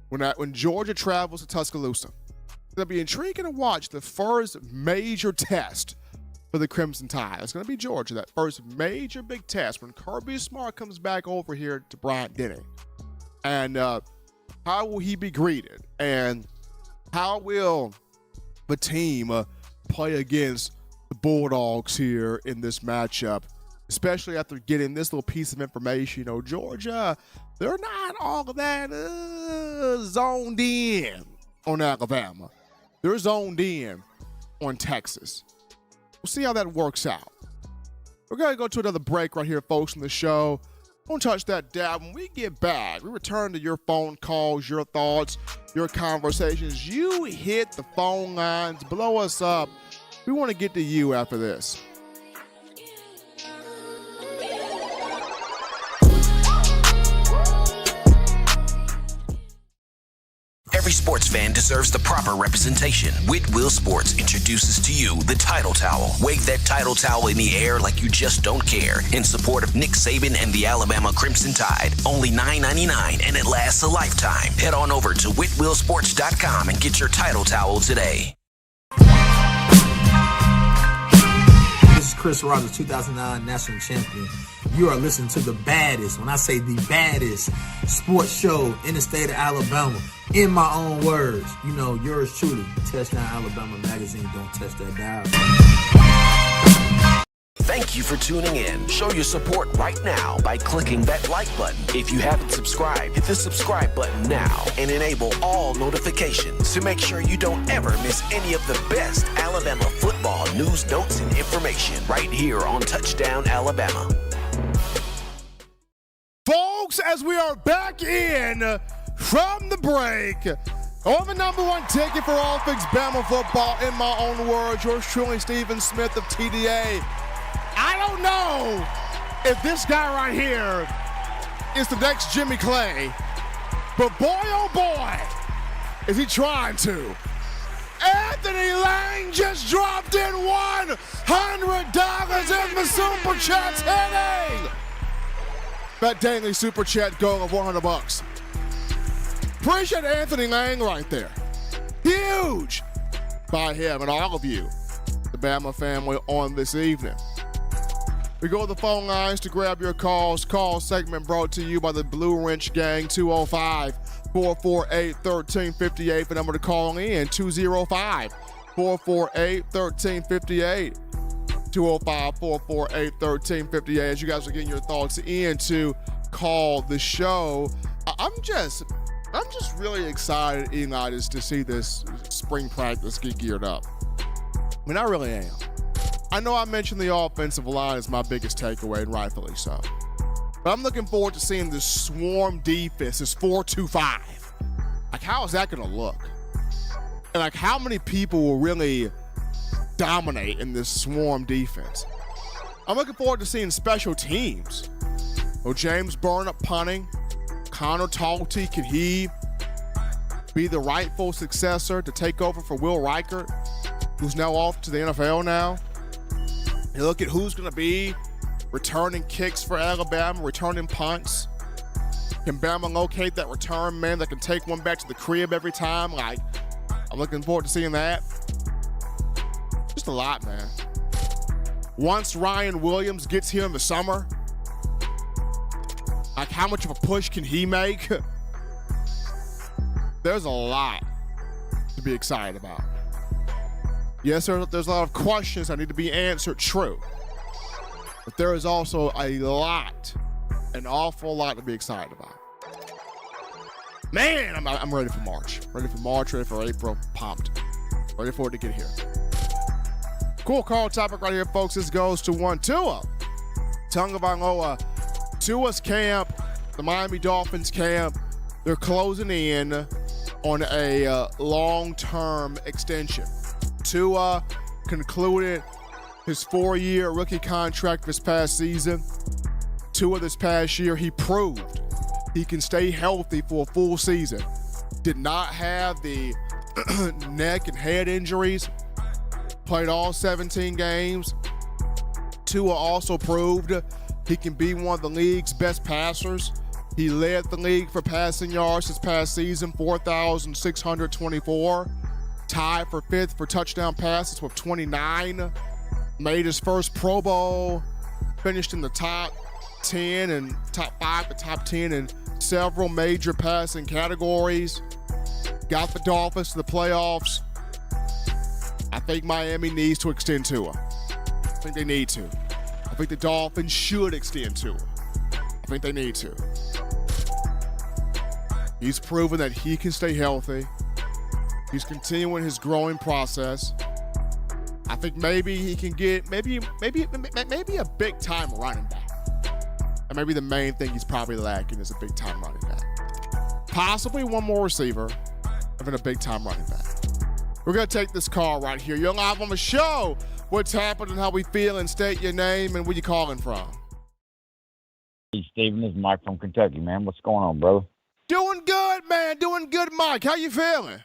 when Georgia travels to Tuscaloosa, it's gonna be intriguing to watch the first major test for the Crimson Tide. It's gonna be Georgia, that first major big test when Kirby Smart comes back over here to Bryant-Denny. And how will he be greeted? And how will the team play against the Bulldogs here in this matchup, especially after getting this little piece of information? Georgia, they're not all that zoned in on Alabama. They're zoned in on Texas. We'll see how that works out. We're going to go to another break right here, folks, in the show. Don't touch that dial. When we get back, we return to your phone calls, your thoughts, your conversations. You hit the phone lines, blow us up. We want to get to you after this. Every sports fan deserves the proper representation. Whitwell Sports introduces to you the Title Towel. Wave that Title Towel in the air like you just don't care. In support of Nick Saban and the Alabama Crimson Tide. Only $9.99 and it lasts a lifetime. Head on over to whitwellsports.com and get your Title Towel today. This is Chris Rogers, 2009 national champion. You are listening to the baddest, when I say the baddest, sports show in the state of Alabama. In my own words, yours truly, Touchdown Alabama Magazine. Don't touch that dial. Thank you for tuning in. Show your support right now by clicking that like button. If you haven't subscribed, hit the subscribe button now and enable all notifications to make sure you don't ever miss any of the best Alabama football news, notes, and information right here on Touchdown Alabama. Folks, as we are back in from the break, on the number one ticket for all things Bama football, in my own words, yours truly, Stephen Smith of TDA. I don't know if this guy right here is the next Jimmy Clay, but boy, oh boy, is he trying to. Anthony Lang just dropped in $100 in the Super Chat's hitting. That daily Super Chat goal of $100. Appreciate Anthony Lang right there. Huge by him and all of you, the Bama family, on this evening. We go to the phone lines to grab your calls. Call segment brought to you by the Blue Wrench Gang, 205-448-1358. The number to call in, 205-448-1358. 205-448-1358. As you guys are getting your thoughts in to call the show, I'm just really excited, Eli, to see this spring practice get geared up. I mean, I really am. I know I mentioned the offensive line is my biggest takeaway, and rightfully so. But I'm looking forward to seeing this swarm defense, this 4-2-5. Like, how is that going to look? And, like, how many people will really dominate in this swarm defense? I'm looking forward to seeing special teams. Will James Burnett punting? Connor Talty, can he be the rightful successor to take over for Will Reichert, who's now off to the NFL now? You look at who's going to be returning kicks for Alabama, returning punts. Can Bama locate that return man that can take one back to the crib every time? Like, I'm looking forward to seeing that. Just a lot, man. Once Ryan Williams gets here in the summer, like, how much of a push can he make? There's a lot to be excited about. Yes, there's a lot of questions that need to be answered, true. But there is also a lot, an awful lot to be excited about. Man, I'm ready for March. Ready for March, ready for April, pumped. Ready for it to get here. Cool call topic right here, folks. This goes to one Tua. Tagovailoa. Tua's camp, the Miami Dolphins camp, they're closing in on a long-term extension. Tua concluded his 4-year rookie contract this past season. Tua this past year, he proved he can stay healthy for a full season. Did not have the neck and head injuries. Played all 17 games. Tua also proved he can be one of the league's best passers. He led the league for passing yards this past season, 4,624. Tied for 5th for touchdown passes with 29. Made his first Pro Bowl. Finished in the top 10 and top 5 to top 10 in several major passing categories. Got the Dolphins to the playoffs. I think Miami needs to extend Tua. I think they need to. I think the Dolphins should extend Tua. I think they need to. He's proven that he can stay healthy. He's continuing his growing process. I think maybe he can get maybe a big time running back. And maybe the main thing he's probably lacking is a big time running back. Possibly one more receiver, and then a big time running back. We're gonna take this call right here. You're live on the show. What's happening? How we feeling? State your name and where you calling from. Hey, Steven, this is Mike from Kentucky, man. What's going on, bro? Doing good, man. Doing good, Mike. How you feeling?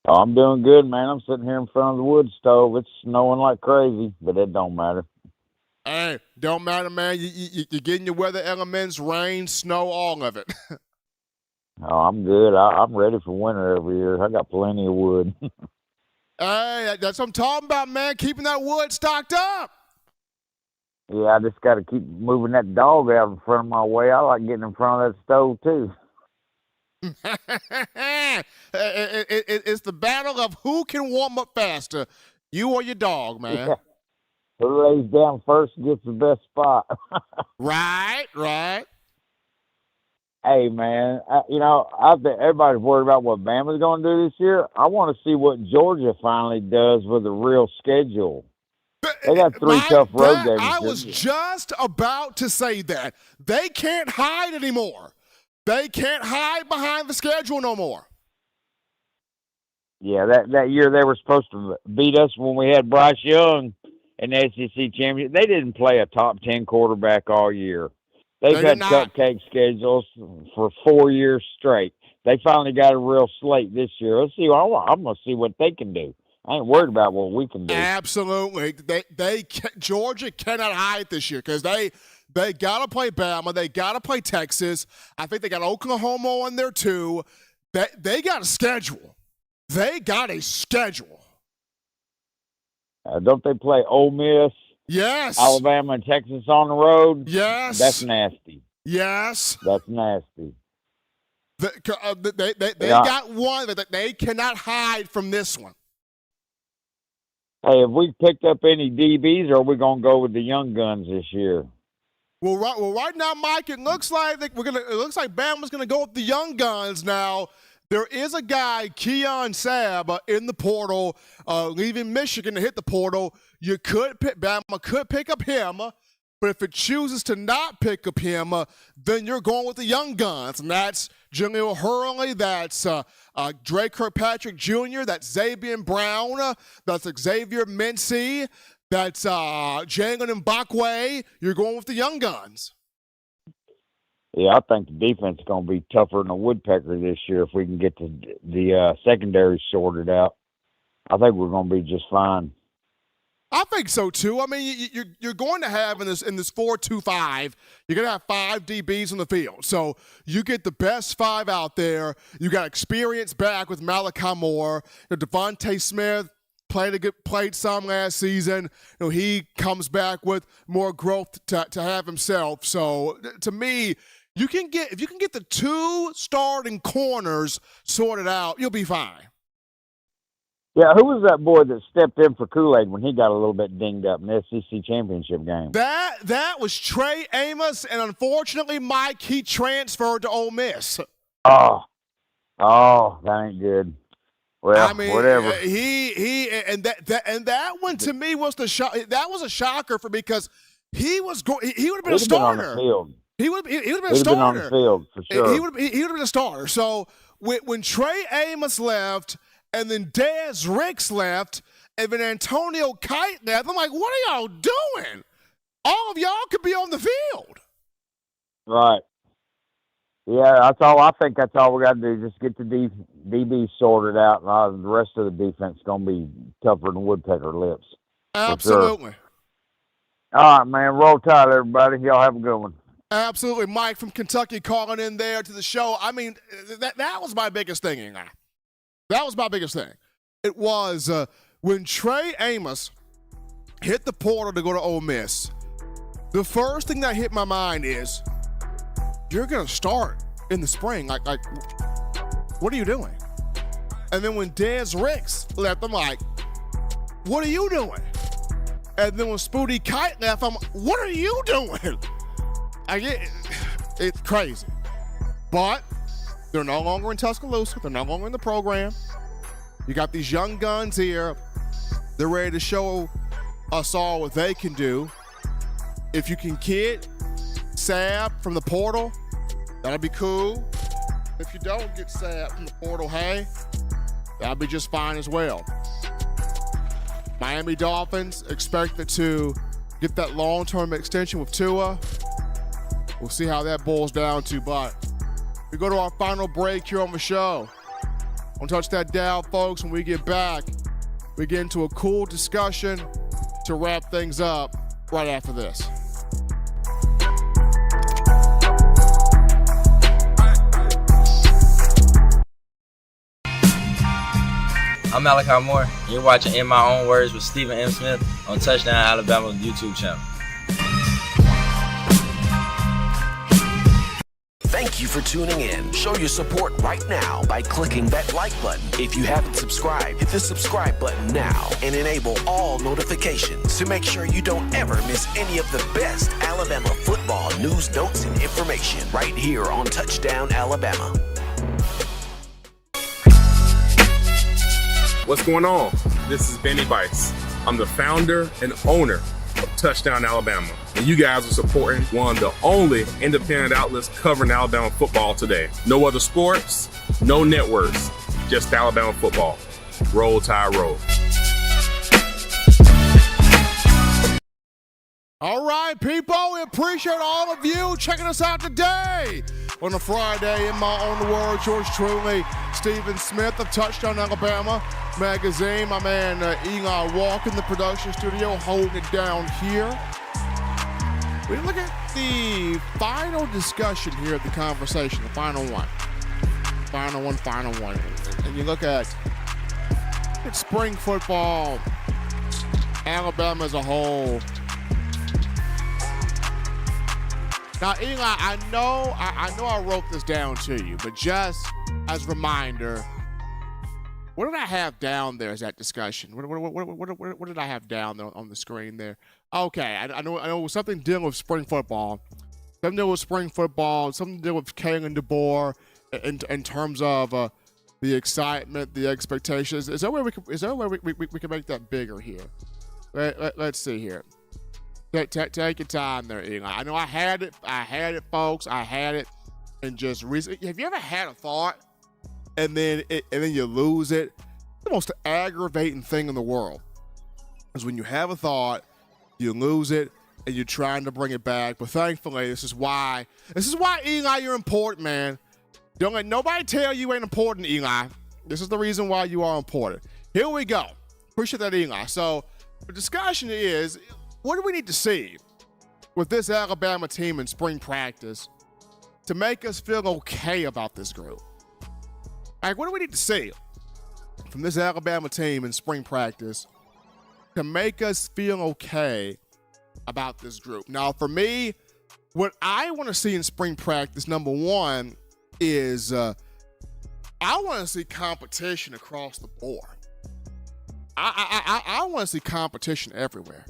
Oh, I'm doing good, man. I'm sitting here in front of the wood stove. It's snowing like crazy, but it don't matter. Hey, don't matter, man. You're getting your weather elements, rain, snow, all of it. Oh, I'm good. I'm ready for winter every year. I got plenty of wood. Hey, that's what I'm talking about, man. Keeping that wood stocked up. Yeah, I just got to keep moving that dog out in front of my way. I like getting in front of that stove, too. It's the battle of who can warm up faster, you or your dog, man. Who lays down first gets the best spot. Right. Hey, man, I think everybody's worried about what Bama's going to do this year. I want to see what Georgia finally does with a real schedule. They got three tough road games. I was just about to say that. They can't hide anymore. They can't hide behind the schedule no more. Yeah, that year they were supposed to beat us when we had Bryce Young in the SEC championship. They didn't play a top 10 quarterback all year. They've had cupcake schedules for 4 years straight. They finally got a real slate this year. Let's see. I'm going to see what they can do. I ain't worried about what we can do. Absolutely. Georgia cannot hide this year because they got to play Bama. They got to play Texas. I think they got Oklahoma on there too. They got a schedule. They got a schedule. Don't they play Ole Miss? Yes. Alabama and Texas on the road? Yes. That's nasty. Yes. That's nasty. They got one that they cannot hide from this one. Hey, have we picked up any DBs, or are we going to go with the young guns this year? Well, right now, Mike, it looks like Bama's gonna go with the young guns now. There is a guy, Keon Sabb, in the portal, leaving Michigan to hit the portal. Bama could pick up him, but if it chooses to not pick up him, then you're going with the young guns, and that's Jaleel Hurley, that's Dre Kirkpatrick Jr., that's Xavier Brown, that's Xavier Mincy, that's Jalen Mbakwe. You're going with the young guns. Yeah, I think the defense is going to be tougher than a woodpecker this year if we can get the secondary sorted out. I think we're going to be just fine. I think so too. I mean, you're going to have in this 4-2-5, you're going to have 5 DBs on the field. So you get the best 5 out there. You got experience back with Malachi Moore. Devontae Smith played some last season. He comes back with more growth to have himself. So to me, if you can get the 2 starting corners sorted out, you'll be fine. Yeah, who was that boy that stepped in for Kool-Aid when he got a little bit dinged up in the SEC championship game? That was Trey Amos, and unfortunately, Mike, he transferred to Ole Miss. Oh, that ain't good. Well, whatever. That one to me was that was a shocker for me because he would have been a starter. He would have been a starter. Been on the field for sure. He would have been a starter. So when Trey Amos left, and then Dez Ricks left, and then Antonio Kite left, I'm like, what are y'all doing? All of y'all could be on the field. Right. Yeah, I think that's all we got to do. Just get the DB sorted out, and the rest of the defense is going to be tougher than woodpecker lips. Absolutely. Sure. All right, man. Roll Tide, everybody. Y'all have a good one. Absolutely. Mike from Kentucky calling in there to the show. I mean, that was my biggest thing. That was my biggest thing. It was when Trey Amos hit the portal to go to Ole Miss, the first thing that hit my mind is, you're going to start in the spring. Like, what are you doing? And then when Dez Ricks left, I'm like, what are you doing? And then when Spooty Kite left, I'm like, what are you doing? It's crazy. But they're no longer in Tuscaloosa. They're no longer in the program. You got these young guns here. They're ready to show us all what they can do. If you can get Sabb from the portal, that'll be cool. If you don't get Sabb from the portal, hey, that'll be just fine as well. Miami Dolphins expected to get that long-term extension with Tua. We'll see how that boils down to, but we go to our final break here on the show. Don't touch that dial, folks. When we get back, we get into a cool discussion to wrap things up right after this. I'm Malachi Moore, and you're watching In My Own Words with Stephen M. Smith on Touchdown Alabama YouTube channel. Thank Thank you for tuning in. Show your support right now by clicking that like button. If you haven't subscribed, hit the subscribe button now and enable all notifications to make sure you don't ever miss any of the best Alabama football news, notes, and information right here on Touchdown Alabama. What's going on? This is Benny Bice. I'm the founder and owner of Touchdown Alabama. And you guys are supporting one of the only independent outlets covering Alabama football today. No other sports, no networks, just Alabama football. Roll Tide Roll. All right, people, we appreciate all of you checking us out today on a Friday. In my own words, yours truly, Stephen Smith of Touchdown Alabama magazine. My man Eli Walk in the production studio holding it down here. We look at the final discussion here of the conversation, the final one. And you look at spring football, Alabama as a whole. Now, Eli, I know I wrote this down to you, but just as a reminder, what did I have down there as that discussion? What did I have down there on the screen there? Okay, I know something dealing with spring football. Something dealing with something dealing with Kalen DeBoer in terms of the excitement, the expectations. Is there a way we can make that bigger here? Let's see here. Take your time there, Eli. I know I had it, folks. I had it, and just recently. Have you ever had a thought, and then you lose it? The most aggravating thing in the world is when you have a thought, you lose it, and you're trying to bring it back. But thankfully, this is why, Eli, you're important, man. Don't let nobody tell you ain't important, Eli. This is the reason why you are important. Here we go. Appreciate that, Eli. So the discussion is, what do we need to see with this Alabama team in spring practice to make us feel okay about this group? Like, what do we need to see from this Alabama team in spring practice to make us feel okay about this group? Now, for me, what I want to see in spring practice, number one, is I want to see competition across the board. I want to see competition everywhere.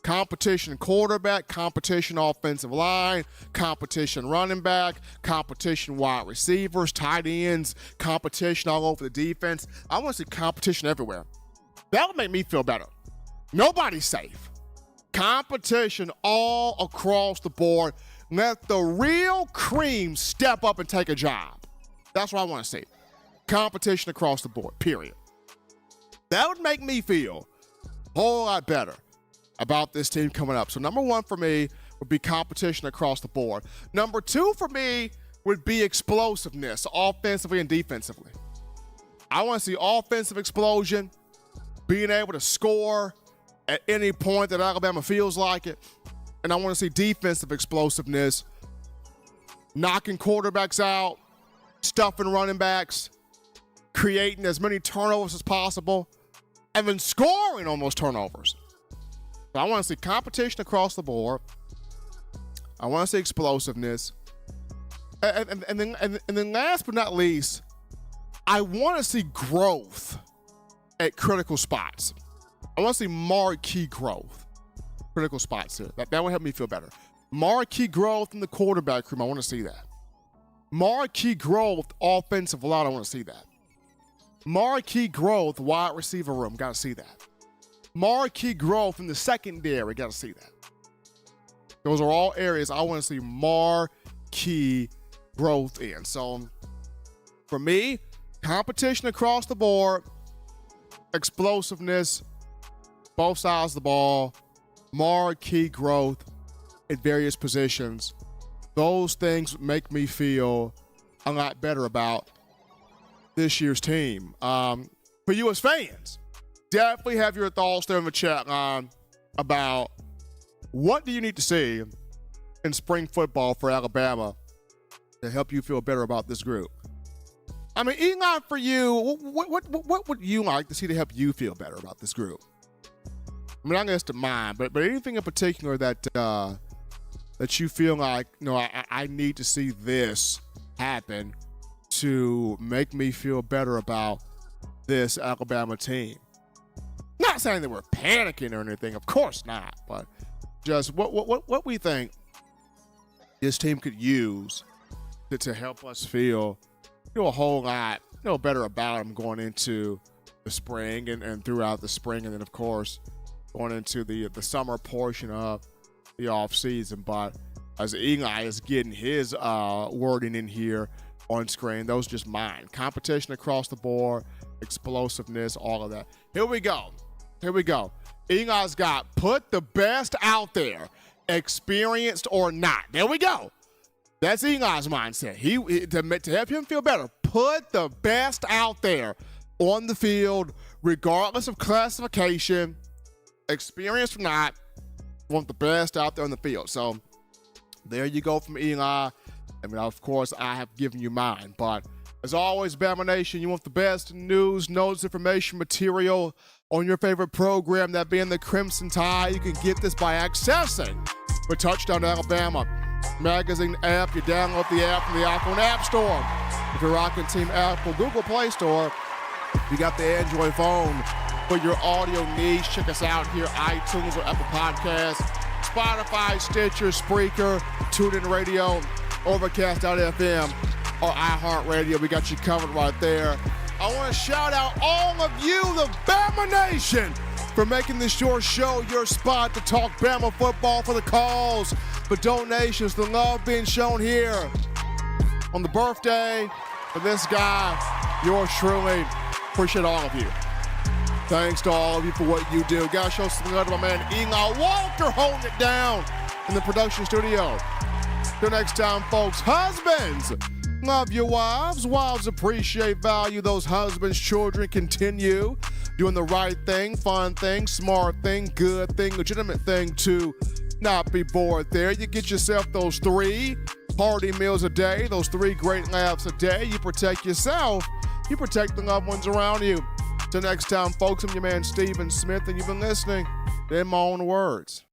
Competition quarterback, competition offensive line, competition running back, competition wide receivers, tight ends, competition all over the defense. I want to see competition everywhere. That would make me feel better. Nobody's safe. Competition all across the board. Let the real cream step up and take a job. That's what I want to see. Competition across the board, period. That would make me feel a whole lot better about this team coming up. So number one for me would be competition across the board. Number two for me would be explosiveness, offensively and defensively. I want to see offensive explosion, being able to score at any point that Alabama feels like it. And I want to see defensive explosiveness, knocking quarterbacks out, stuffing running backs, creating as many turnovers as possible, and then scoring on those turnovers. So I want to see competition across the board. I want to see explosiveness. And then last but not least, I want to see growth at critical spots. I want to see marquee growth. Critical spots here. That would help me feel better. Marquee growth in the quarterback room. I want to see that. Marquee growth offensive line. I want to see that. Marquee growth wide receiver room. Got to see that. Marquee growth in the secondary. Got to see that. Those are all areas I want to see marquee growth in. So for me, competition across the board, explosiveness, both sides of the ball, marquee growth at various positions. Those things make me feel a lot better about this year's team. For you as fans, definitely have your thoughts there in the chat line about what do you need to see in spring football for Alabama to help you feel better about this group. I mean, Eli, for you, what would you like to see to help you feel better about this group? I mean, I'm going to mine, but anything in particular that that you feel like, I need to see this happen to make me feel better about this Alabama team. Not saying that we're panicking or anything, of course not, but just what we think this team could use to help us feel a whole lot better about them going into the spring and throughout the spring, and then of course going into the summer portion of the off season. But as Eli is getting his wording in here on screen, those are just mine. Competition across the board, explosiveness, all of that. Here we go. Eli's got put the best out there, experienced or not. There we go. That's Eli's mindset. To help him feel better, put the best out there on the field, regardless of classification, experienced or not. Want the best out there on the field. So there you go from Eli. I mean, of course, I have given you mine. But as always, Bama Nation, you want the best news, notes, information, material on your favorite program, that being the Crimson Tide. You can get this by accessing the Touchdown Alabama magazine app. You download the app from the iPhone App Store. If you're rocking Team Apple, Google Play Store, you got the Android phone for your audio needs. Check us out here, iTunes or Apple Podcasts, Spotify, Stitcher, Spreaker, TuneIn Radio, Overcast.fm, or iHeartRadio. We got you covered right there. I want to shout out all of you, the Bama Nation, for making this your show, your spot to talk Bama football, for the calls, for donations, the love being shown here on the birthday for this guy, yours truly. Appreciate all of you. Thanks to all of you for what you do. Gotta show some love to my man Eli Walker holding it down in the production studio. Till next time, folks. Husbands, love your wives. Wives appreciate, value those husbands. Children, continue doing the right thing, fun thing, smart thing, good thing, legitimate thing to not be bored there. You get yourself those 3 hearty meals a day, those 3 great laughs a day. You protect yourself. You protect the loved ones around you. Till next time, folks, I'm your man Stephen Smith, and you've been listening to In My Own Words.